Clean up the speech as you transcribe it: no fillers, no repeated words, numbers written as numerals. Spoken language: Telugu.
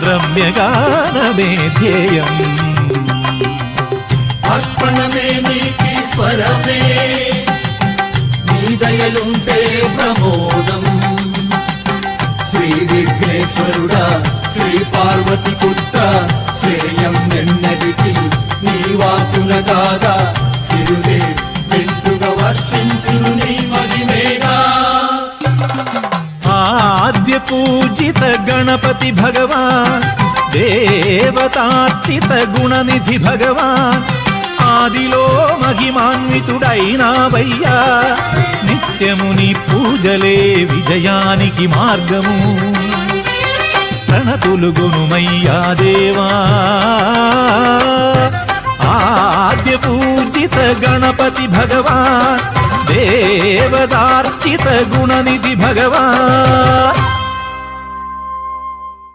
రమ్యగానమే ధ్యేయం. అర్పణమే నీకి స్వరమే, నీ దయలుంటే ప్రమోదం. శ్రీ విఘ్నేశ్వరుడా శ్రీ పార్వతి పుత్ర, శ్రేయం నెన్నదికి నీ వాక్కున కాగా, సిరులే వెంటుగా వర్షించును నీ మహిమేగా. ఆద్య పూజిత గణపతి భగవాన్, దేవతార్చిత గుణనిధి భగవాన్, ఆదిలో మహిమాన్వితుడైనావయ్యా. నిత్యము నీ పూజలే విజయానికి మార్గము, ప్రణతులు గునుమయ్యా దేవా. ఆద్య పూజిత గణపతి భగవాన్, దేవతార్చిత గుణనిధి భగవాన్.